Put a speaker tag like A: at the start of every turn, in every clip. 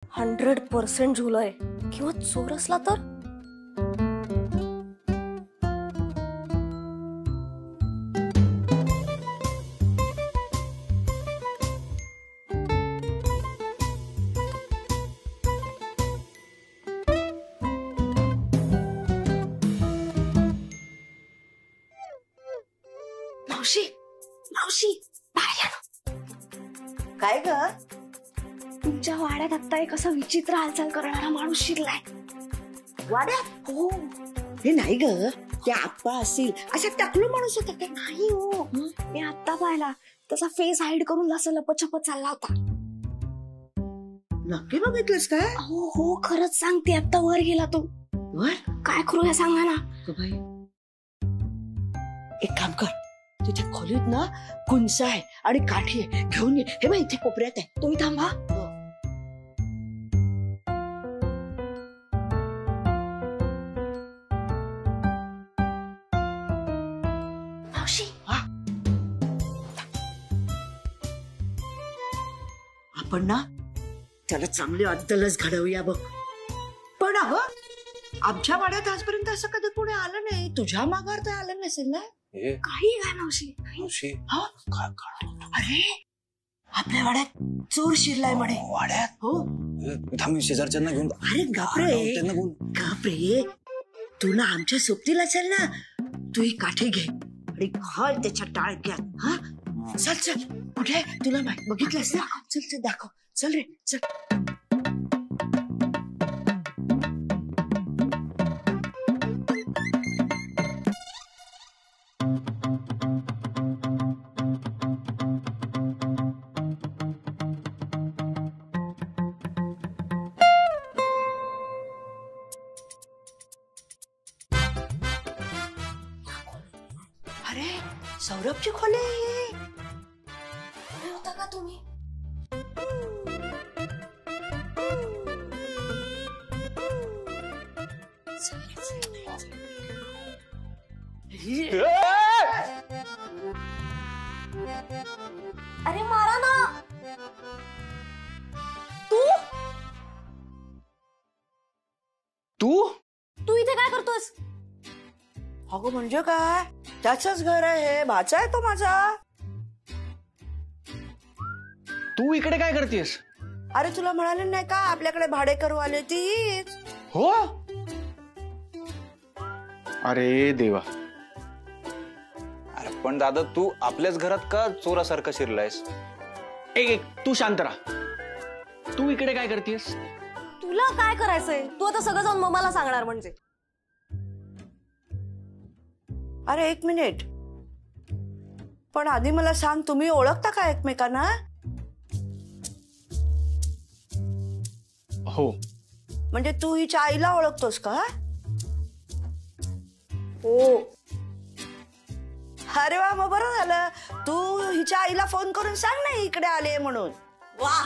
A: 100% झुलय किंवा चोर असला तर? मावशी मावशी बाहेर या ना.
B: काय ग?
A: तुमच्या वाड्यात आता एक असा विचित्र हालचाल करणारा माणूस शिरलाय.
B: वाड्यात?
A: हो.
B: हे नाही ग, त्या आप्पा असतील असा टाकलो माणूस होता काय?
A: नाही हो, मी आता पाहिला. त्याचा फेस हाईड करून असं लपछपत चालला होता.
B: नक्की बघितलंस काय?
A: हो हो, खरंच सांगते. आता वर गेला तो.
B: वर?
A: काय करूया सांगा ना.
B: बाई, एक काम कर, तुझ्या खोलीत ना कुंचा आहे आणि काठी आहे, घेऊन ये. हे बघ इथे कोपऱ्यात आहे.
A: तुम्ही थांबा. मावशी,
B: आपण ना त्याला चांगली अद्दलच घडवूया बघ. पण अगं, आमच्या वाड्यात आजपर्यंत असं कधी कोणी आलं नाही. तुझ्या मागावर तर आलं नसेल ना?
A: काही काय मावशी.
B: हा? अरे, आपल्या वाड्यात चोर शिरलाय म्हणे.
C: वाड्यात?
B: हो.
C: थांब, शेजारच्यांना घेऊन.
B: अरे गपरे गपरे, तू ना आमच्या सोबतीला चल ना. तू ही काठी घे आणि घाल त्याच्या टाळक्यात. हा, चल चल. कुठे तुला बघितलंस ना? चल चल दाखव. चल रे चल. अरे, सौरभची खोली आहे.
A: होता का तुम्ही? अरे मारा ना. तू
C: तू
A: तू इथे काय करतोस?
B: अगं म्हणजे काय? त्याचंच घर आहे हे. भाचा आहे तो माझा.
C: तू इकडे काय करतेस?
B: अरे तुला म्हणाले नाही का आपल्याकडे भाडेकरू आले तीच.
C: हो. अरे देवा. अरे पण दादा, तू आपल्याच घरात का चोरासारखा शिरलायस? एक तू शांत राहा. तू इकडे काय करतेस?
A: तुला काय करायचंय? तू आता सगळं जाऊन मम्माला सांगणार म्हणजे?
B: अरे एक मिनिट, पण आधी मला सांग, तुम्ही ओळखता का एकमेकांना?
C: हो.
B: म्हणजे तू हिच्या आईला ओळखतोस का?
A: हो.
B: अरे वा, मग बरं झालं. तू हिच्या आईला फोन करून सांग ना इकडे आले म्हणून.
A: वा,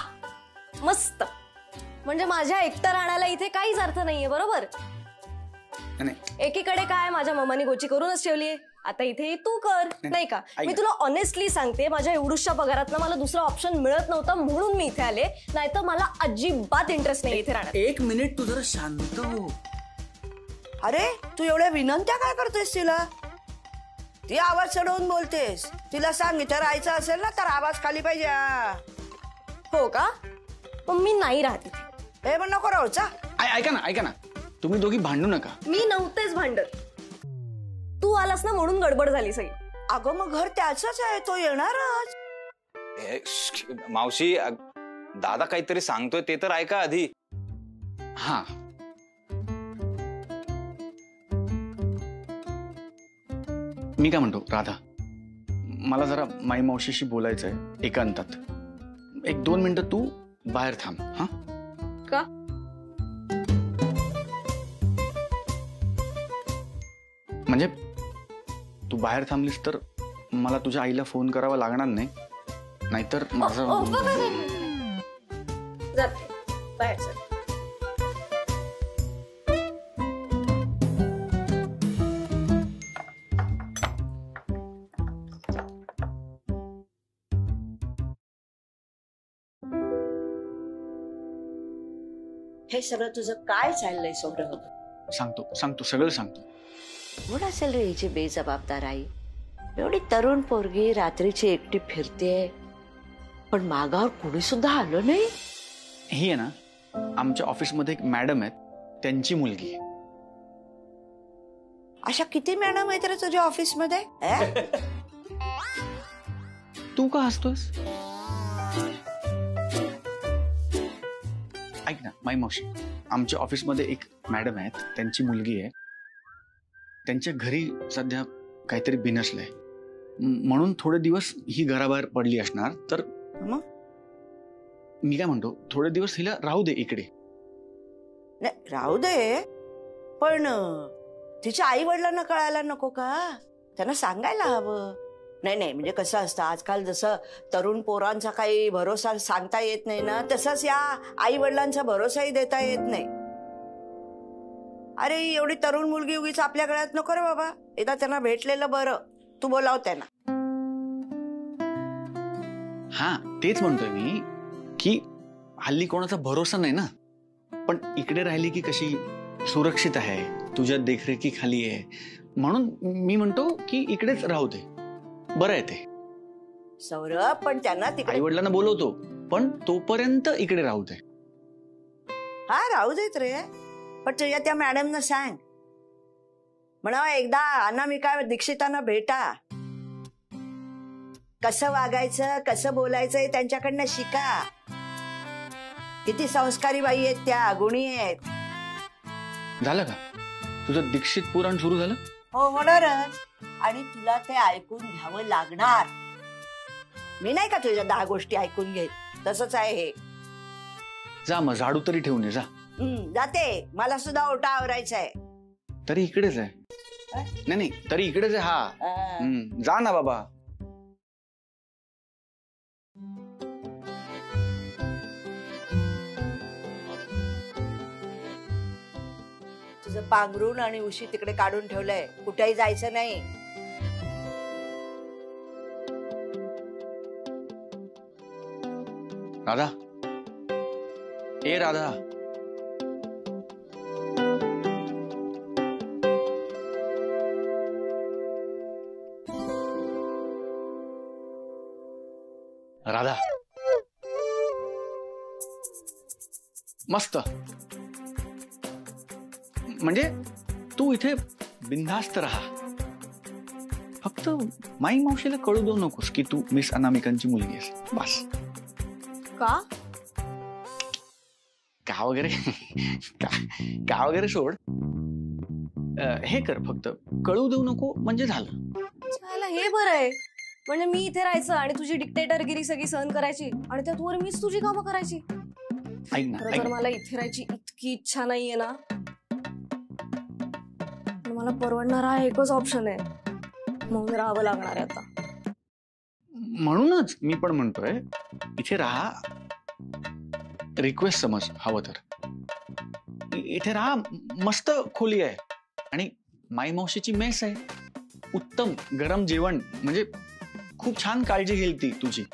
A: मस्त. म्हणजे माझ्या एकटं राहण्याला इथे काहीच अर्थ नाहीये, बरोबर? एकीकडे काय माझ्या मम्मानी गोची करूनच ठेवलीये, आता इथे तू कर, नाही का? मी तुला ऑनेस्टली सांगते, माझ्या एवढूशा पगारातनं मला दुसरा ऑप्शन मिळत नव्हता म्हणून मी इथे आले, नाहीतर मला अजिबात इंटरेस्ट नाही इथे राहण्यात.
C: एक मिनिट, तू जरा शांत हो.
B: अरे तू एवढ्या विनंत्या काय करतेस तिला? ती आवाज चढवून बोलतेस. तिला सांग इथे राहायचं असेल ना तर आवाज खाली पाहिजे.
A: हो का? पण मी नाही राहत इथे.
B: हे पण नको राहूचा.
C: ऐका ना, तुम्ही दोघी भांडू नका.
A: मी नव्हतेच भांडत, तू आलास ना म्हणून गडबड झाली सई.
B: अगं मग घर त्याच आहे, तो येणारच.
C: मावशी, दादा काहीतरी सांगतोय ते तर ऐका आधी. हा, मी काय म्हणतो राधा, मला जरा माई मावशीशी बोलायचंय एकांतात. 1-2 मिनिटं तू बाहेर थांब. हा
A: का?
C: म्हणजे तू बाहेर थांबलीस तर मला तुझ्या आईला फोन करावा लागणार नाही, नाहीतर माझं
A: जाते बाहेर. चल.
B: हे सगळं तुझं काय चाललंय सौरभ?
C: सांगतो सांगतो सगळं सांगतो.
B: कोण असेल रे हिची बेजबाबदार आई? एवढी तरुण पोरगी रात्रीची एकटी फिरते, पण मागावर कुणी सुद्धा आलं नाही.
C: ही आहे ना, आमच्या ऑफिसमध्ये एक मॅडम आहेत, त्यांची मुलगी आहे.
B: अशा किती मॅडम आहेत रे तुझ्या ऑफिसमध्ये?
C: तू का हसतोस? ऐक ना माई मावशी, आमच्या ऑफिसमध्ये एक मॅडम आहेत, त्यांची मुलगी आहे. त्यांच्या घरी सध्या काहीतरी बिनसलंय, म्हणून थोडे दिवस ही घराबाहेर पडली असणार. तर
B: मग
C: मी काय म्हणतो, थोडे दिवस हिला राहू दे इकडे.
B: नाही राहू दे, पण तिच्या आई वडिलांना कळायला नको का? त्यांना सांगायला हवं. नाही नाही, म्हणजे कसं असतं आजकाल, जसं तरुण पोरांचा काही भरोसा सांगता येत नाही ना, तसंच या आई वडिलांचा भरोसाही देता येत नाही. अरे एवढी तरुण मुलगी उगीच आपल्या गळ्यात नको रे बाबा. एकदा त्यांना भेटलेलं बरं. तू बोलाव त्यांना.
C: हा तेच म्हणतोय मी की हल्ली कोणाचा भरोसा नाही ना, पण इकडे राहिली की कशी सुरक्षित आहे, तुझ्या देखरेखीखाली आहे, म्हणून मी म्हणतो की इकडेच राहू दे, बरं आहे ते.
B: सौरभ, पण त्यांना
C: आई
B: तिकडे
C: वडिलांना बोलवतो, पण तोपर्यंत इकडे राहू दे.
B: हा राहू देत रे, पण तुझ्या त्या मॅडमना सांग, म्हणावं एकदा अनामिका दीक्षितांना भेटा, कसं वागायचं कसं बोलायचं हे त्यांच्याकडनं शिका. किती संस्कारी बाई आहेत त्या, गुणी आहेत.
C: झालं का तुझं दीक्षित पुराण सुरू झालं?
B: हो होणारच, आणि तुला ते ऐकून घ्यावं लागणार. मी नाही का तुझ्या 10 गोष्टी ऐकून घेत, तसंच आहे हे.
C: जा मग झाडू तरी ठेवून ये जा.
B: जाते, मला सुद्धा ओटा आवरायचा आहे.
C: तरी इकडेच आहे. नाही नाही, तरी इकडेच आहे. हा जा ना बाबा.
B: तुझं पांघरून आणि उशी तिकडे काढून ठेवलंय, कुठेही जायचं नाही.
C: राधा, ए राधा. राधा, मस्त. म्हणजे तू इथे बिनधास्त राहा, फक्त माई मावशीला कळू देऊ नकोस की तू मिस अनामिकांची मुलगी आहेस, बस.
A: का?
C: का वगैरे का वगैरे सोड. हे कर, फक्त कळू देऊ नको म्हणजे झालं.
A: चायला हे बरं आहे. म्हणजे मी इथे राहायचं आणि तुझी डिक्टेटरगिरी सगळी सहन करायची, आणि त्यात वर मीच तुझी कामं करायची.
C: ऐक ना,
A: खरं तर मला इथे राहायची इतकी इच्छा नाहीये ना, पण मला परवडणारा हा एकच ऑप्शन आहे, म्हणून राहावं लागणार आहे आता.
C: म्हणूनच मी पण म्हणतोय इथे राहा. रिक्वेस्ट समज हवं तर. इथे राहा, मस्त खोली आहे आणि माई मावशीची मेस आहे, उत्तम गरम जेवण, म्हणजे खूप छान काळजी घेईल ती तुझी.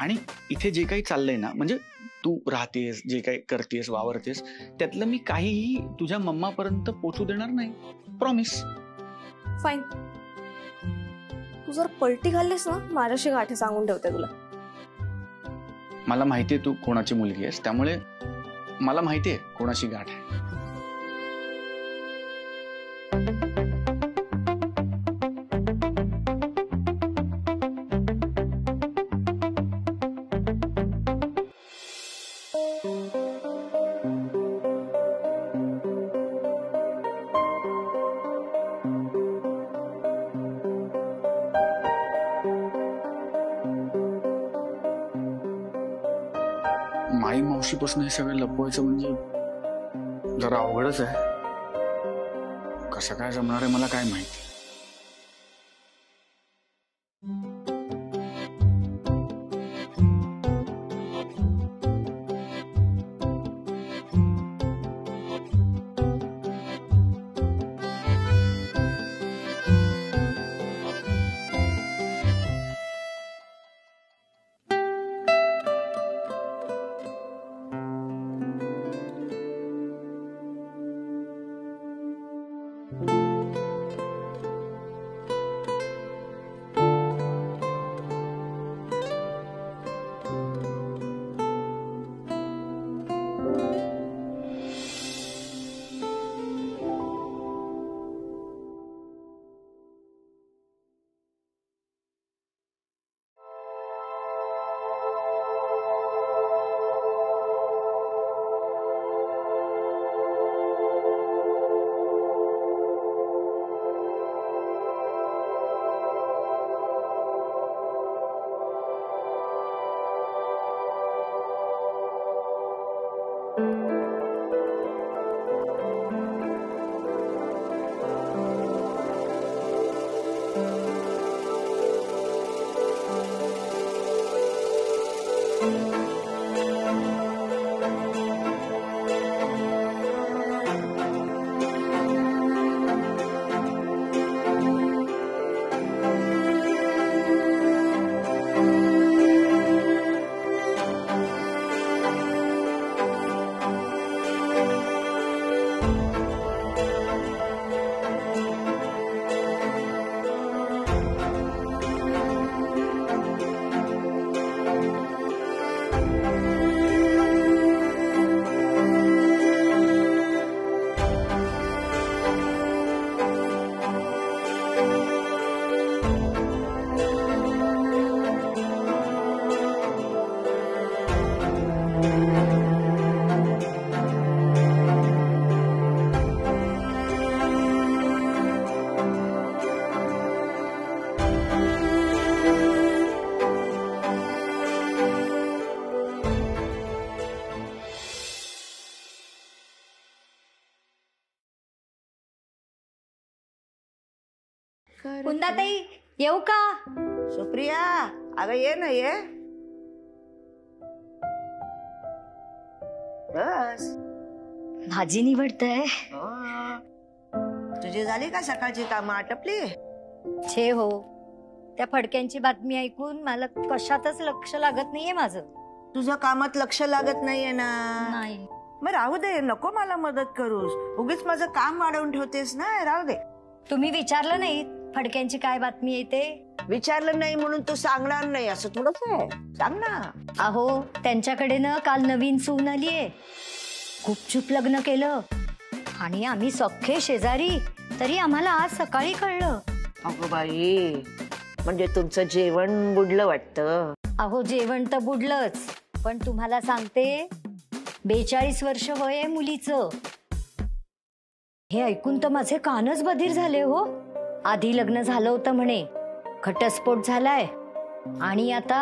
C: आणि इथे जे काही चाललंय ना, म्हणजे तू राहतेस, जे काही करतेस, वावरतेस, त्यातलं मी काहीही तुझ्या मम्मापर्यंत पोचू देणार नाही, प्रॉमिस.
A: फाईन. तू जर पलटी घाललीस ना, माझ्याशी गाठी सांगून ठेवते तुला.
C: मला माहितीये तू कोणाची मुलगी आहेस, त्यामुळे मला माहितीये कोणाची गाठ आहे. माई मावशीपासून हे सगळं लपवायचं म्हणजे जरा अवघडच आहे. कसं काय जमणार आहे मला काय माहिती.
D: कुंदाताई येऊ का?
B: सुप्रिया, अगं ये ना ये. बस.
D: भाजी निवडताय?
B: तुझी झाली का सकाळची कामं आटपली?
D: छे हो, त्या फडक्यांची बातमी ऐकून मला कशातच लक्ष लागत नाहीये माझं.
B: तुझं कामात लक्ष लागत नाहीये ना?
D: नाही.
B: मग राहू दे, नको मला मदत करूस. उगीच माझं काम वाढवून ठेवतेस ना. राहू दे.
D: तुम्ही विचारलं नाही फडक्यांची काय बातमी येते?
B: विचारलं नाही म्हणून तू सांगणार नाही असं थोडंच आहे. सांग ना.
D: अहो, त्यांच्याकडे ना काल नवीन सून आलीये. गुपचूप लग्न केलं आणि आम्ही सख्खे शेजारी, तरी आम्हाला आज सकाळी कळलं.
B: अगं बाई, म्हणजे तुमचं जेवण बुडलं वाटतं.
D: अहो, जेवण तर बुडलंच, पण तुम्हाला सांगते 42 वर्ष वय आहे मुलीचं. हे ऐकून तर माझे कानच बधीर झाले हो. आधी लग्न झालं होतं म्हणे, घटस्फोट झालाय आणि आता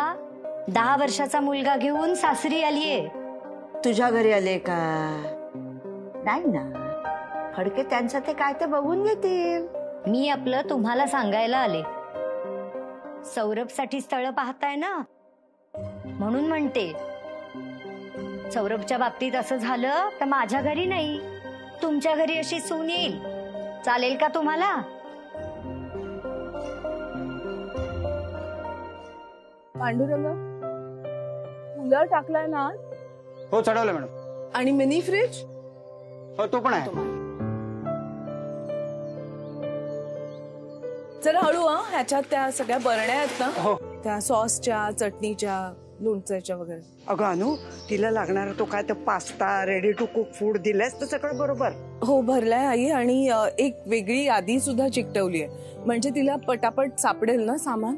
D: 10 वर्षाचा मुलगा घेऊन सासरी आलीये.
B: तुझ्या घरी आले का? नाही ना. फडके त्यांचं ते काय ते बघून घेतील.
D: मी आपलं तुम्हाला सांगायला आले. सौरभसाठी स्थळ पाहताय ना, म्हणून म्हणते. सौरभच्या बाबतीत असं झालं तर माझ्या घरी नाही, तुमच्या घरी अशी सून येईल. चालेल का तुम्हाला?
E: पांडुरंग, कूलर टाकलाय ना?
F: हो, चढवलं मॅडम.
E: आणि मिनी फ्रिज?
F: हो, तो पण आहे.
E: चला हळू. ह्याच्यात त्या सगळ्या बरण्या आहेत ना,
F: हो.
E: त्या सॉसच्या, चटणीच्या, लोणच्याच्या वगैरे.
G: अगं अनु, तिला लागणार तो काय तर pasta, ready to cook food दिलंस तर सगळं बरोबर?
E: हो, भरलाय आई. आणि एक वेगळी यादी सुद्धा चिकटवली आहे, म्हणजे तिला पटापट सापडेल ना सामान.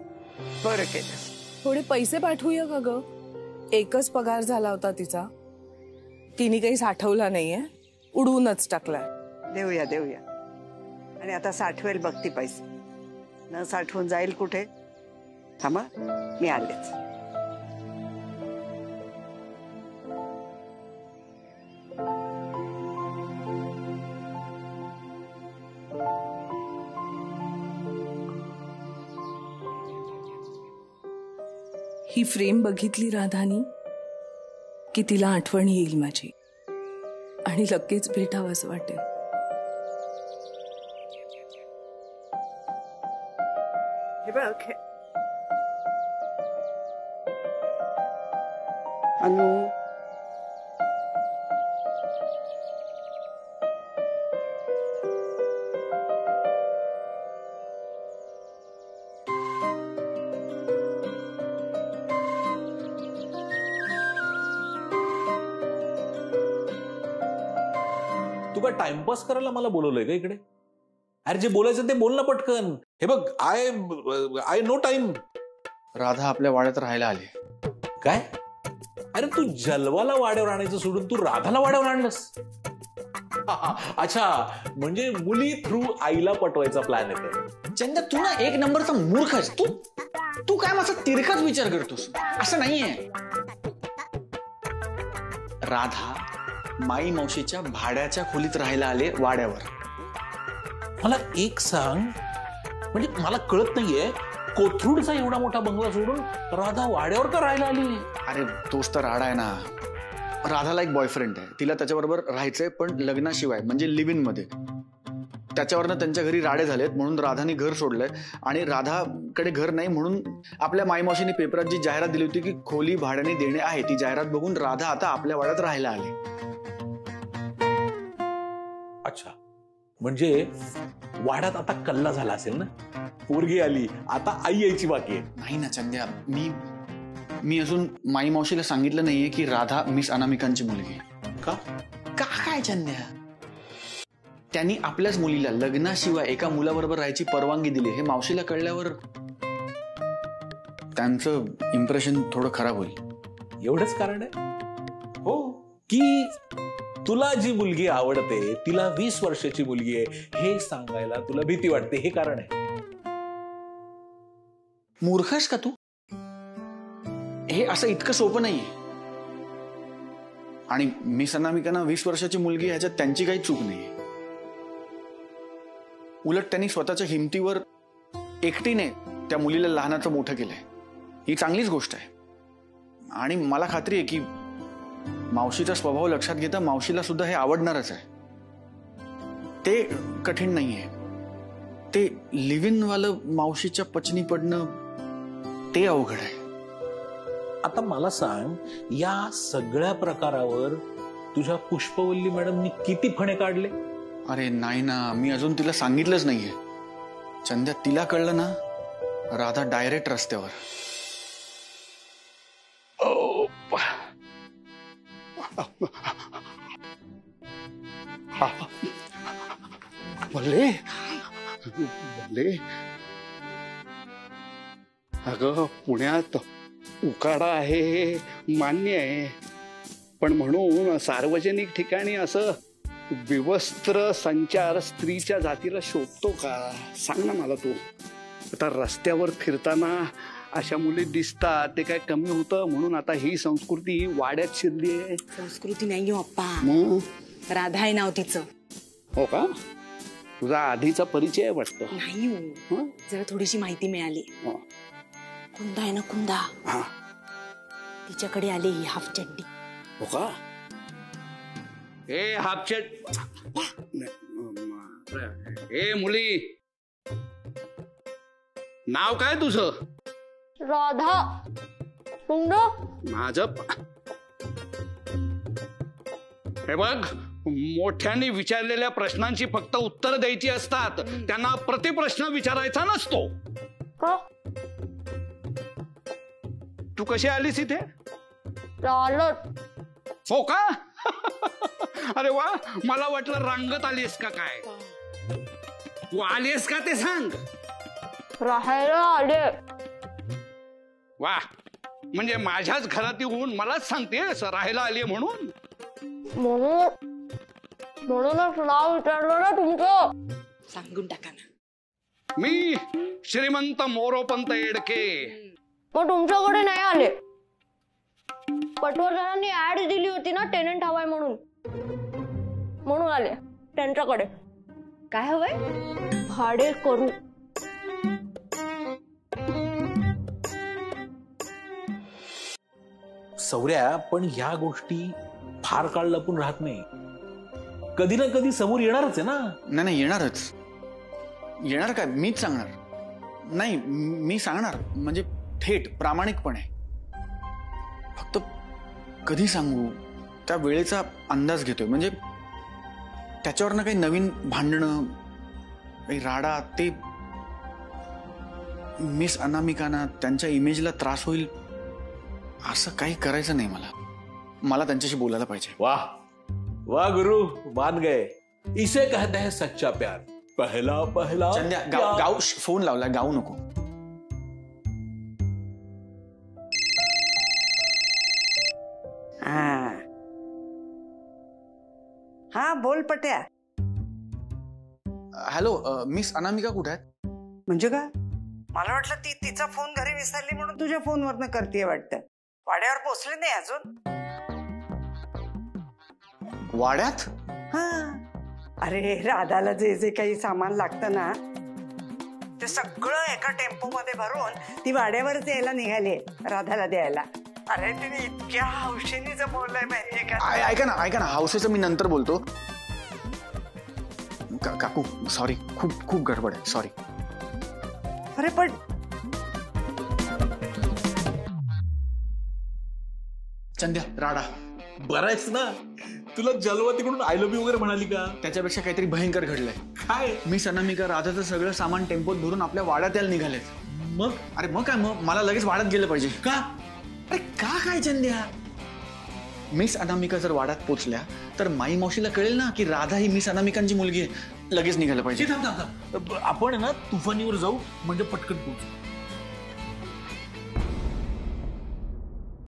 G: बरं केलं.
E: थोडे पैसे पाठवूया का ग? एकच पगार झाला होता तिचा, तिने काही साठवला नाहीये, उडवूनच टाकलाय.
G: देऊया देऊया. आणि आता साठवेल बघ ती पैसे. न साठवून जाईल कुठे? थांबा, मी आलेच.
E: ही फ्रेम बघितली राधानी की तिला आठवण येईल माझी आणि लगेच भेटावं असं वाटेल.
G: हे बघ. अनु,
H: तू काय टाइमपास करायला मला बोलवलंय का इकडे? अरे जे बोलायचं ते बोल ना पटकन. हे बघ, आय नो टाइम.
C: राधा आपल्या वाड्यात राहायला आली.
H: काय? अरे तू जलवाला वाड्यावर आणायचं सोडून तू राधाला वाड्यावर आणलंस? अच्छा, म्हणजे मुली थ्रू आईला पटवायचा प्लॅन आहे.
C: चंद्र, तू ना एक नंबरचा मूर्ख आहेस. तू काय माझा तिरकाच विचार करतोस. असं नाहीये. राधा माई मावशीच्या भाड्याच्या खोलीत राहायला आले वाड्यावर.
H: मला एक सांग, म्हणजे मला कळत नाहीये, कोथरूडचा एवढा मोठा बंगला सोडून राधा वाड्यावर का राहायला आली?
C: अरे तोच तर राडा आहे ना. राधाला एक बॉयफ्रेंड आहे, तिला त्याच्याबरोबर राहायचंय, पण लग्नाशिवाय म्हणजे लिव्ह इन मध्ये. त्याच्यावरनं त्यांच्या घरी राडे झालेत, म्हणून राधाने घर सोडलंय. आणि राधाकडे घर नाही म्हणून आपल्या माईमावशीने पेपरात जी जाहिरात दिली होती की खोली भाड्याने देणे आहे, ती जाहिरात बघून राधा आता आपल्या वाड्यात राहायला आली.
H: अच्छा, म्हणजे वाड्यात आता कल्ला झाला असेल ना. पोरगी आली, आता आई यायची बाकी आहे.
C: नाही ना चंद्या, मी अजून माई मावशीला सांगितलं नाहीये की राधा मिस अनामिकांची मुलगी.
H: का?
C: काय चंद्या? त्यांनी आपल्याच मुलीला लग्नाशिवाय एका मुलाबरोबर राहायची परवानगी दिली. हे मावशीला कळल्यावर त्यांचं इम्प्रेशन थोडं खराब होईल.
H: एवढंच कारण आहे? हो, की तुला जी मुलगी आवडते तिला 20 वर्षाची मुलगी आहे हे सांगायला तुला भीती वाटते, हे कारण आहे?
C: मूर्खस का तू? हे असं इतकं सोपं नाहीये. आणि मिस अनामिकांना 20 वर्षाची मुलगी ह्याच्यात त्यांची काही चूक नाहीये. उलट त्यांनी स्वतःच्या हिमतीवर एकटीने त्या मुलीला लहानाचं मोठं केलंय ही चांगलीच गोष्ट आहे. आणि मला खात्री आहे की मावशीचा स्वभाव लक्षात घेता मावशीला सुद्धा हे आवडणारच आहे. ते कठीण नाहीये. ते लिव्ह इन वालं मावशीच्या पचनी पडणं ते अवघड आहे.
H: आता मला सांग, या सगळ्या प्रकारावर तुझ्या पुष्पवल्ली मॅडमनी किती फणे काढले?
C: अरे नाही ना, मी अजून तिला सांगितलंच नाहीये. चंद्या, तिला कळलं ना राधा डायरेक्ट रस्त्यावर.
F: भले भले अगं, पुण्यात उकाडा आहे हे मान्य आहे, पण म्हणून सार्वजनिक ठिकाणी असं विवस्त्र संचार स्त्रीच्या जातीला शोभतो का? सांग ना मला तू. आता रस्त्यावर फिरताना अशा मुली दिसतात ते काय कमी होतं म्हणून आता ही संस्कृती वाड्यात शिरली आहे?
I: संस्कृती नाही हो अप्पा,
F: मग
I: राधा आहे नाव तिचं.
F: हो का? तुझा आधीचा परिचय आहे वाटतं.
I: नाही हो,
F: हं?
I: जरा थोडीशी माहिती मिळाली.
F: हं.
I: कुंदा आहे ना कुंदा,
F: हा.
I: तिच्याकडे आली ही हाफ चड्डी.
F: हो का? ए हापचेट, ए मुली, नाव काय तुझं?
A: राधा.
F: माझं हे बघ, मोठ्यांनी विचारलेल्या प्रश्नांची फक्त उत्तर द्यायची असतात, त्यांना प्रतिप्रश्न विचारायचा नसतो. तू कशी आलीस इथे? हो का? अरे वा, मला वाटलं रांगत आलीस का काय. तू आलीस का ते सांग.
A: राहायला आले.
F: वा, म्हणजे माझ्याच घरात येऊन मलाच सांगतेस राहायला आली म्हणून?
A: म्हणूनच नाव विचारलं ना तुमचं.
I: सांगून टाका ना.
F: मी श्रीमंत मोरोपंत येडके.
A: पण तुमच्याकडे नाही आले. पटवर्धनांनी ऍड दिली होती ना, टेनंट हवाय म्हणून आले त्यांच्याकडे.
D: काय हवंय?
A: भाडे करू.
H: सौर्या, पण ह्या गोष्टी फार काळ लपून राहत नाही. कधी ना कधी समोर येणारच आहे ना.
C: नाही येणारच. येणार काय? मीच सांगणार. नाही, मी सांगणार म्हणजे थेट प्रामाणिकपणे. फक्त कधी सांगू त्या वेळेचा अंदाज घेतोय. म्हणजे त्याच्यावरनं काही नवीन भांडणं, काही राडा, ते मिस अनामिकांना त्यांच्या इमेजला त्रास होईल असं काही करायचं नाही. मला त्यांच्याशी बोलायला पाहिजे.
H: वाह वाह गुरु, मान गए. इसे कहते हैं सच्चा प्यार. पहला पहला
C: चंद्या, गाऊ फोन लावला, गाऊ नको.
G: हा बोल पट्या.
C: हॅलो, मिस अनामिका कुठे आहेत?
G: म्हणजे काय? मला वाटलं ती तिचा फोन घरी विसरली म्हणून तुझ्या फोनवरनं करते वाटतं. वाड्यावर पोचले नाही अजून?
C: वाड्यात?
G: हा. अरे राधाला जे जे काही सामान लागतं ना ते सगळं एका टेम्पो मध्ये भरून ती वाड्यावरच यायला निघाली राधाला द्यायला. अरे तिने इतक्या हौशेने जमवलंय माहितीये का?
C: ऐका ना, हौसेचं मी नंतर बोलतो. काकू सॉरी, खूप गडबड आहे, सॉरी.
G: अरे पण
C: चंद्या, राडा
H: बरायच ना. तुला जलवतीकडून आय लव्ह यू वगैरे म्हणाली का?
C: त्याच्यापेक्षा काहीतरी भयंकर घडलंय.
H: काय?
C: मिस अनामिका राधाचं सगळं सामान टेम्पोत भरून आपल्या वाड्यात यायला निघालेत.
H: मग?
C: अरे मग काय, मग मला लगेच वाड्यात गेलं पाहिजे
H: का?
C: अरे का काय चंद्या? मिस अनामिका जर वाड्यात पोचल्या तर माई मावशीला कळेल ना की राधा ही मिस अनामिकांची मुलगी आहे. लगेच निघालं पाहिजे.
H: आपण ना तुफानीवर जाऊ, म्हणजे पटकन पोहोचू.